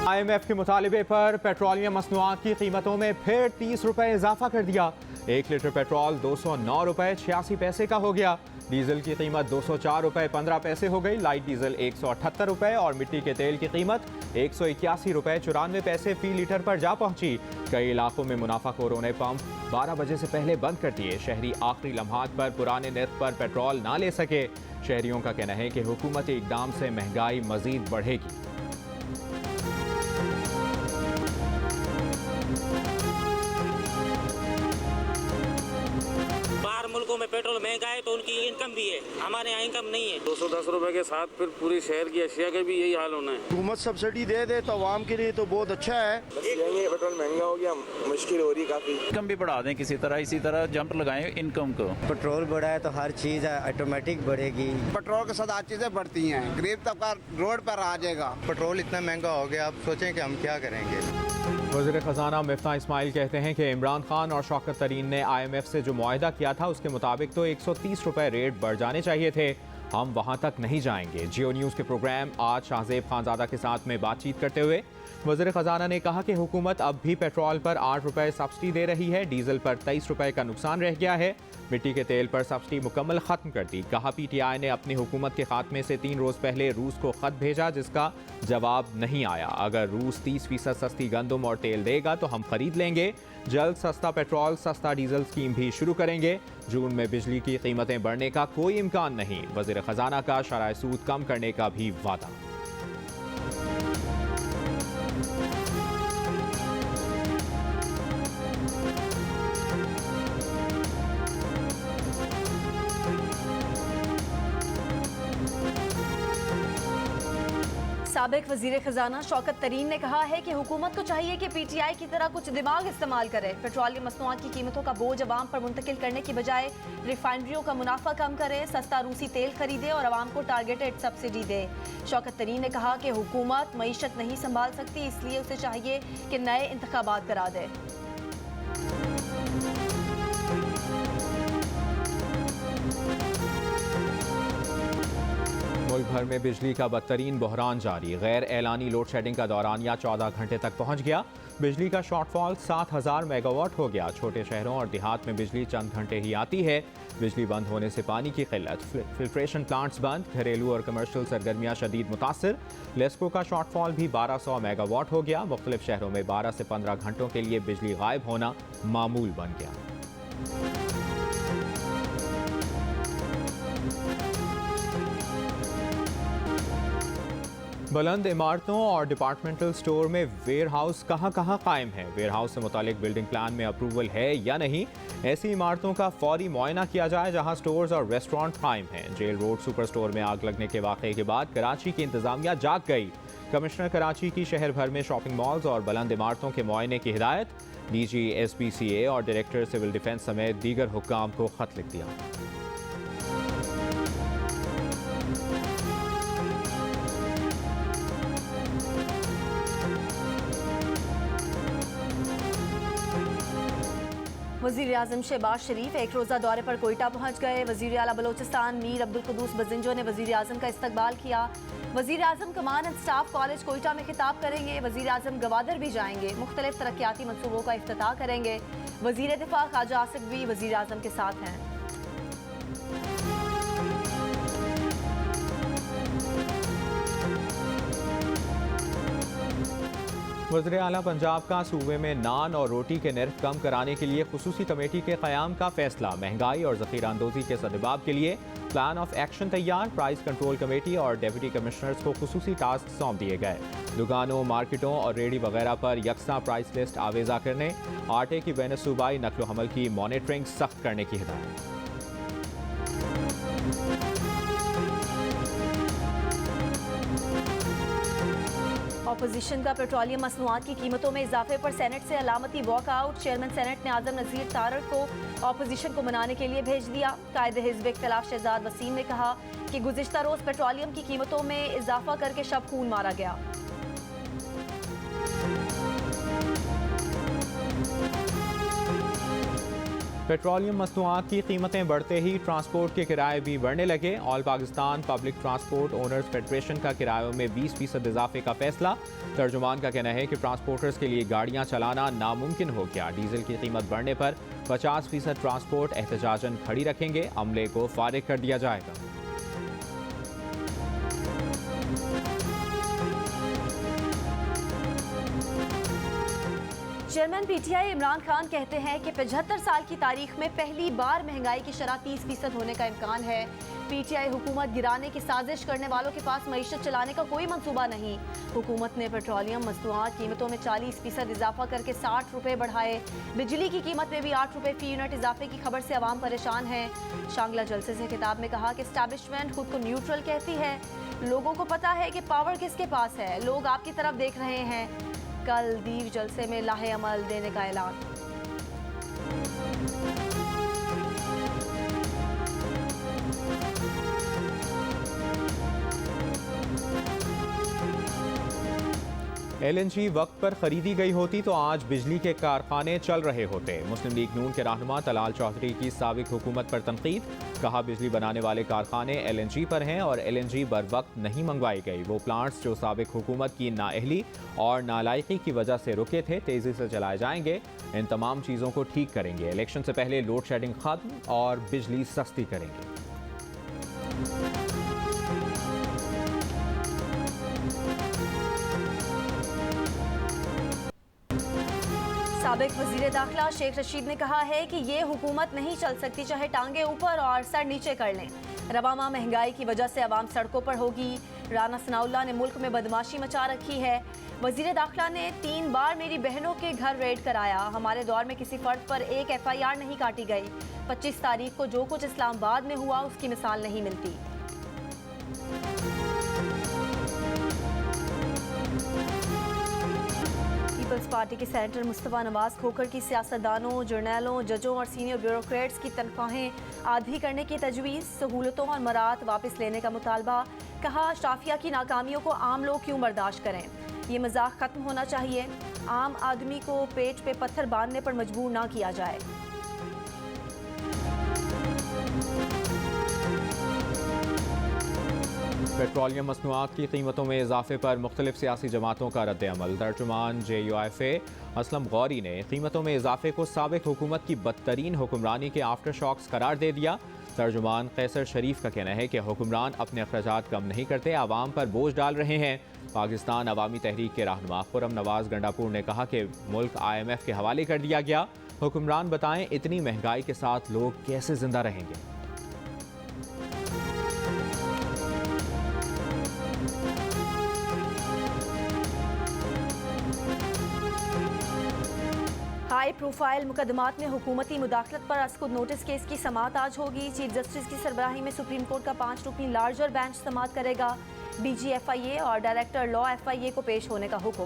IMF के मुतालिबे पर petroleum मसनूआत की कीमतों में फिर 30 रुपए इजाफा कर दिया। 1 लीटर पेट्रोल 209 रुपए 86 पैसे का हो गया। डीजल की कीमत 204 रुपए 15 पैसे हो गई। लाइट डीजल 178 रुपए और मिट्टी के तेल की कीमत 181 रुपए 94 पैसे फी लीटर पर जा पहुंची। कई इलाकों में मुनाफाखोरों ने पंप 12 बजे से पहले बंद कर दिए। शहरी आखिरी लम्हात पर पुराने निर्ख पर पेट्रोल ना ले सके। शहरियों का कहना है कि हुकूमती इकदाम से महंगाई मजीद बढ़ेगी। मुल्कों में पेट्रोल महंगा है तो उनकी इनकम भी है, हमारे यहाँ इनकम नहीं है। 210 रुपए के साथ फिर पूरी शहर की अशिया के भी यही हाल होना है। हुकूमत सब्सिडी दे दे तो आवाम के लिए तो बहुत अच्छा है। बस यही पेट्रोल महंगा हो गया, मुश्किल हो रही काफी। इनकम भी बढ़ा दें किसी तरह, इसी तरह जंप लगाएं इनकम को। पेट्रोल बढ़ा है तो हर चीज ऑटोमेटिक बढ़ेगी। पेट्रोल के साथ चीजें बढ़ती हैं, गरीब तबका रोड पर आ जाएगा। पेट्रोल इतना महंगा हो गया, अब सोचें कि हम क्या करेंगे। वज़ीर ख़जाना मिफ्ता इस्माइल कहते हैं कि इमरान खान और शौकत तरीन ने IMF से जो मुआहदा किया था उसके मुताबिक तो 130 रुपए रेट बढ़ जाने चाहिए थे। हम वहां तक नहीं जाएंगे। जियो न्यूज़ के प्रोग्राम आज शाहजेब खानजादा के साथ में बातचीत करते हुए वज़ीर ख़जाना ने कहा कि हुकूमत अब भी पेट्रोल पर 8 रुपए सब्सिडी दे रही है। डीजल पर 23 रुपए का नुकसान रह गया है। मिट्टी के तेल पर सब्सिडी मुकम्मल ख़त्म कर दी। कहा PTI ने अपनी हुकूमत के खात्मे से 3 रोज़ पहले रूस को ख़त भेजा जिसका जवाब नहीं आया। अगर रूस 30% सस्ती गंदम और तेल देगा तो हम खरीद लेंगे। जल्द सस्ता पेट्रोल सस्ता डीजल स्कीम भी शुरू करेंगे। जून में बिजली की कीमतें बढ़ने का कोई इम्कान नहीं। वज़ीर ख़जाना का शराय सूद कम करने का भी वादा। साबिक वजीर खजाना शौकत तरीन ने कहा है कि हुकूमत को चाहिए कि PTI की तरह कुछ दिमाग इस्तेमाल करे। पेट्रोलियम मसनूआत की कीमतों का बोझ अवाम पर मुंतकिल करने की बजाय रिफाइनरियों का मुनाफा कम करे, सस्ता रूसी तेल खरीदे और अवाम को टारगेटेड सब्सिडी दे। शौकत तरीन ने कहा कि हुकूमत मईशत नहीं संभाल सकती, इसलिए उसे चाहिए कि नए इंतखाबात करा दे। मुल्क भर में बिजली का बदतरीन बहरान जारी। गैर एलानी लोड शेडिंग का दौरानिया 14 घंटे तक पहुंच गया। बिजली का शॉर्टफॉल 7000 मेगावाट हो गया। छोटे शहरों और देहात में बिजली चंद घंटे ही आती है। बिजली बंद होने से पानी की किल्लत, फिल्ट्रेशन प्लांट्स बंद, घरेलू और कमर्शियल सरगर्मियाँ शदीद मुतासर। लेस्को का शॉर्टफॉल भी 1200 मेगावाट हो गया। मुख्तलिफ शहरों में 12 से 15 घंटों के लिए बिजली गायब होना मामूल बन गया। बुलंद इमारतों और डिपार्टमेंटल स्टोर में वेयर हाउस कहाँ कहाँ कायम है? वेयर हाउस से मुतालिक बिल्डिंग प्लान में अप्रूवल है या नहीं? ऐसी इमारतों का फौरी मुआयना किया जाए जहाँ स्टोर्स और रेस्टोरेंट कायम हैं। जेल रोड सुपर स्टोर में आग लगने के वाक़े के बाद कराची की इंतजामिया जाग गई। कमिश्नर कराची की शहर भर में शॉपिंग मॉल्स और बुलंद इमारतों के मुआयने की हिदायत। DG SPCA और डायरेक्टर सिविल डिफेंस समेत दीगर हुक्काम को खत लिख दिया। वज़ीर आज़म शहबाज शरीफ एक रोज़ा दौरे पर कोयटा पहुँच गए। वज़ीर आला बलोचिस्तान मीर अब्दुल कुद्दूस बजिंजो ने वज़ीर आज़म का इस्तकबाल किया। वज़ीर आज़म कमान एंड स्टाफ कॉलेज कोयटा में खिताब करेंगे। वज़ीर आज़म गवादर भी जाएंगे। मुख्तलिफ तरक्याती मनसूबों का इफ्तिताह करेंगे। वज़ीर दिफा ख्वाजा आसिफ भी वज़ीर आज़म के साथ हैं। वज़ीर आला पंजाब का सूबे में नान और रोटी के निर्ख कम कराने के लिए खुसूसी कमेटी के क़याम का फैसला। महंगाई और ज़ख़ीराअंदोज़ी के सद्दबाब के लिए प्लान ऑफ एक्शन तैयार। प्राइस कंट्रोल कमेटी और डेप्यूटी कमिश्नर्स को खुसूसी टास्क सौंप दिए गए। दुकानों, मार्केटों और रेडी वगैरह पर यकसा प्राइस लिस्ट आवेज़ा करने, आटे की बैन सूबाई नकलो हमल की मॉनिटरिंग सख्त करने की हिदायत। अपोजिशन का पेट्रोलियम मसनूआत की कीमतों में इजाफे पर सेनेट से अलामती वॉकआउट। चेयरमैन सेनेट ने आजम नज़ीर तारड़ को अपोजिशन को मनाने के लिए भेज दिया। कायदे हिज़्ब इख्तिलाफ शहजाद वसीम ने कहा कि गुज़िश्ता रोज़ पेट्रोलियम की कीमतों में इजाफा करके शब खून मारा गया। पेट्रोलियम मसनूआत की कीमतें बढ़ते ही ट्रांसपोर्ट के किराए भी बढ़ने लगे। All Pakistan public transport owners federation का किरायों में 20% इजाफे का फैसला। तर्जुमान का कहना है कि ट्रांसपोर्टर्स के लिए गाड़ियां चलाना नामुमकिन हो गया। डीजल की कीमत बढ़ने पर 50% ट्रांसपोर्ट एहतजाजन खड़ी रखेंगे। अमले को फारिग कर दिया जाएगा। चेयरमैन पीटीआई इमरान खान कहते हैं कि 75 साल की तारीख में पहली बार महंगाई की शरह 30% होने का इम्कान है। पीटीआई हुकूमत गिराने की साजिश करने वालों के पास मईशत चलाने का कोई मंसूबा नहीं। हुकूमत ने पेट्रोलियम मसनूआत कीमतों में 40% इजाफा करके 60 रुपये बढ़ाए। बिजली की कीमत में भी 8 रुपये फी यूनिट इजाफे की खबर से आवाम परेशान है। शांगला जलसे से खिताब में कहा कि एस्टैब्लिशमेंट खुद को न्यूट्रल कहती है। लोगों को पता है कि पावर किसके पास है। लोग आपकी तरफ देख रहे हैं। कल दीव जलसे में लाहे अमल देने का ऐलान। LNG वक्त पर खरीदी गई होती तो आज बिजली के कारखाने चल रहे होते। मुस्लिम लीग नून के रहनुमा तलाल चौधरी की साबिक हुकूमत पर तनकीद। कहा बिजली बनाने वाले कारखाने LNG पर हैं और LNG बर वक्त नहीं मंगवाई गई। वो प्लांट्स जो साबिक हुकूमत की नाअहली और नालायकी की वजह से रुके थे तेजी से चलाए जाएंगे। इन तमाम चीज़ों को ठीक करेंगे। इलेक्शन से पहले लोड शेडिंग खत्म और बिजली सस्ती करेंगे। साबिक वजीर दाखिला शेख रशीद ने कहा है कि ये हुकूमत नहीं चल सकती चाहे टांगे ऊपर और सर नीचे कर लें। रबा माह महंगाई की वजह से आवाम सड़कों पर होगी। राना सनाउल्लाह ने मुल्क में बदमाशी मचा रखी है। वजीर दाखिला ने 3 बार मेरी बहनों के घर रेड कराया। हमारे दौर में किसी फर्द पर एक FIR नहीं काटी गई। 25 तारीख को जो कुछ इस्लामाबाद में हुआ उसकी मिसाल नहीं मिलती। पीपल्स पार्टी के सेनेटर मुस्तफा नवाज खोखर की सियासतदानों, जर्नैलों, जजों और सीनियर ब्यूरोक्रेट्स की तनख्वाहें आधी करने की तजवीज़। सहूलतों और मराहत वापस लेने का मुतालबा। कहा शाफिया की नाकामियों को आम लोग क्यों बर्दाश्त करें। ये मजाक ख़त्म होना चाहिए। आम आदमी को पेट पे पत्थर बांधने पर मजबूर ना किया जाए। पेट्रोलियम मसनूआत की कीमतों में इजाफे पर मुख्तलिफ सियासी जमातों का रद्द अमल। तर्जुमान JUIFA असलम गौरी ने कीमतों में इजाफे को साबिक हुकूमत की बदतरीन हुक्मरानी के आफ्टर शॉक्स करार दे दिया। तर्जुमान कैसर शरीफ का कहना है कि हुक्मरान अपने अखराजात कम नहीं करते, आवाम पर बोझ डाल रहे हैं। पाकिस्तान अवामी तहरीक के रहनुमा खुर्रम नवाज गंडापुर ने कहा कि मुल्क IMF के हवाले कर दिया गया। हुक्मरान बताएं इतनी महंगाई के साथ लोग कैसे जिंदा रहेंगे। हाई प्रोफाइल मुकदमात में हुकूमती मुदाखलत पर अस्कुद नोटिस केस की समाअत आज होगी। चीफ जस्टिस की सरबराही में सुप्रीम कोर्ट का 5 रुकनी लार्जर बेंच समाअत करेगा। DG FIA और डायरेक्टर लॉ FIA को पेश होने का हुक्म।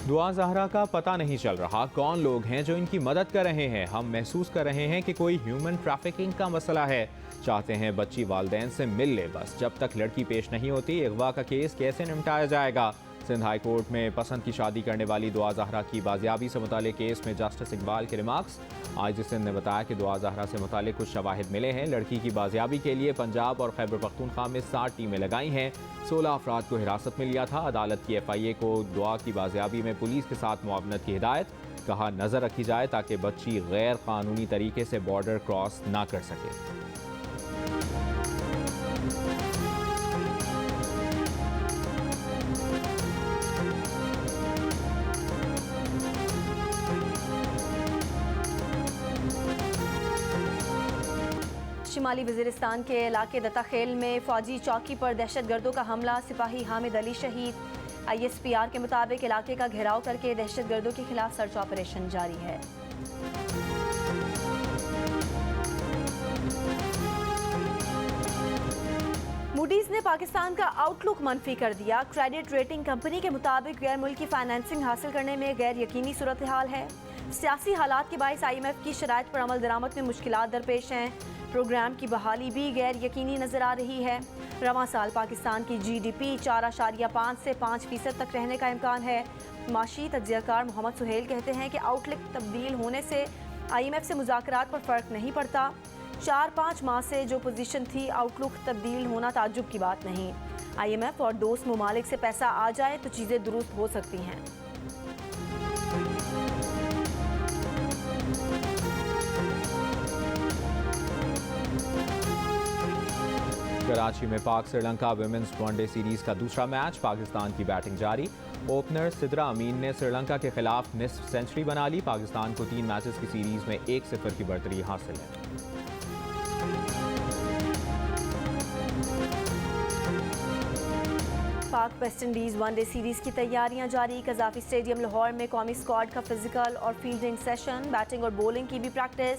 दुआ ज़हरा का पता नहीं चल रहा कौन लोग हैं जो इनकी मदद कर रहे हैं। हम महसूस कर रहे हैं कि कोई ह्यूमन ट्रैफिकिंग का मसला है। चाहते हैं बच्ची वालदैन से मिल ले, बस जब तक लड़की पेश नहीं होती अगवा का केस कैसे निपटाया जाएगा। सिंध हाई कोर्ट में पसंद की शादी करने वाली दुआ ज़हरा की बाजियाबी से मुतालिक केस में जस्टिस इकबाल के रिमार्क्स। IG सिंध ने बताया कि दुआ ज़हरा से मुतालिक कुछ शवाहिद मिले हैं। लड़की की बाजियाबी के लिए पंजाब और खैबर पख्तूनख्वा में 60 टीमें लगाई हैं। 16 अफराद को हिरासत में लिया था। अदालत की FIA को दुआ की बाजियाबी में पुलिस के साथ मुआवनत की हिदायत। कहा नज़र रखी जाए ताकि बच्ची गैर कानूनी तरीके से बॉर्डर क्रॉस ना कर सके। शिमाली वजीरिस्तान के इलाके दत्ताखेल में फौजी चौकी पर दहशतगर्दों का हमला। सिपाही हामिद अली शहीद। ISPR के मुताबिक इलाके का घेराव करके दहशतगर्दों के खिलाफ सर्च ऑपरेशन जारी है। मूडीज ने पाकिस्तान का आउटलुक मनफी कर दिया। क्रेडिट रेटिंग कंपनी के मुताबिक गैर मुल्की फाइनेंसिंग हासिल करने में गैर यकीनी सूरत हाल है। सियासी हालात के बायस IMF की शराइत पर अमल दरामद में मुश्किलात दरपेश हैं। प्रोग्राम की बहाली भी गैर यकीनी नजर आ रही है। रवां साल पाकिस्तान की GDP 4.5 से 5% तक रहने का इम्कान है। माशी तज्जियाकार मोहम्मद सुहेल कहते हैं कि आउटलुक तब्दील होने से IMF से मुज़ाकरात पर फ़र्क नहीं पड़ता। 4-5 माह से जो पोजीशन थी, आउटलुक तब्दील होना ताज्जुब की बात नहीं। IMF और दोस्त ममालिक से पैसा आ जाए तो चीज़ें दुरुस्त हो सकती हैं। कराची में पाक श्रीलंका विमेंस वनडे सीरीज का दूसरा मैच, पाकिस्तान की बैटिंग जारी। ओपनर सिद्रा अमीन ने श्रीलंका के खिलाफ निस्फ सेंचुरी बना ली। पाकिस्तान को 3 मैचेस की सीरीज में 1-0 की बढ़तरी हासिल है। पाक वेस्ट इंडीज़ वनडे सीरीज की तैयारियां जारी। कज़ाफी स्टेडियम लाहौर में कौमी स्क्वाड का फिजिकल और फील्डिंग सेशन, बैटिंग और बॉलिंग की भी प्रैक्टिस।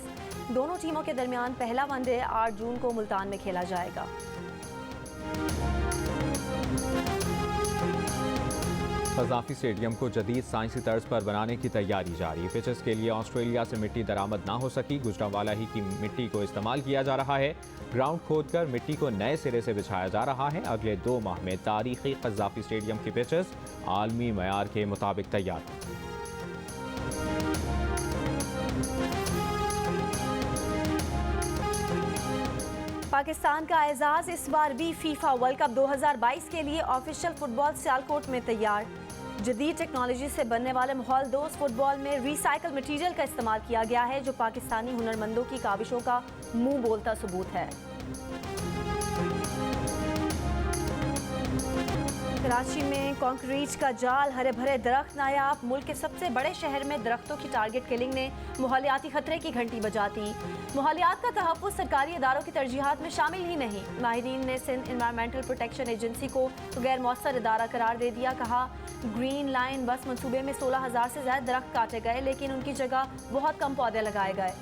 दोनों टीमों के दरमियान पहला वनडे 8 जून को मुल्तान में खेला जाएगा। कज़ाफी स्टेडियम को जदीद साइंसी तर्ज पर बनाने की तैयारी जारी। पिचेस के लिए ऑस्ट्रेलिया से मिट्टी दरामद ना हो सकी, गुजरांवाला ही की मिट्टी को इस्तेमाल किया जा रहा है। ग्राउंड खोदकर मिट्टी को नए सिरे से बिछाया जा रहा है। अगले 2 माह में तारीखी कज़ाफी स्टेडियम की पिचेस आलमी मयार के मुताबिक तैयार होंगी। पाकिस्तान का एजाज इस बार भी फीफा वर्ल्ड कप 2022 के लिए ऑफिशियल फुटबॉल सियालकोट में तैयार। जदीद टेक्नोलॉजी से बनने वाले माहौल दोस्त फुटबॉल में रिसाइकल मटेरियल का इस्तेमाल किया गया है, जो पाकिस्तानी हुनरमंदों की काविशों का मुंह बोलता सबूत है। कराची में कंक्रीट का जाल, हरे भरे दरख्त नायाब। मुल्क के सबसे बड़े शहर में दरख्तों की टारगेट किलिंग ने माहौलियाती खतरे की घंटी बजाती। माहौलियात का तहफ़्फ़ुज़ सरकारी इदारों की तरजीहात में शामिल ही नहीं। माहिरीन ने सिंध एनवायरमेंटल प्रोटेक्शन एजेंसी को गैर मौसर इदारा करार दे दिया। कहा, ग्रीन लाइन बस मनसूबे में 16,000 से ज़्यादा दरख्त काटे गए, लेकिन उनकी जगह बहुत कम पौधे लगाए गए।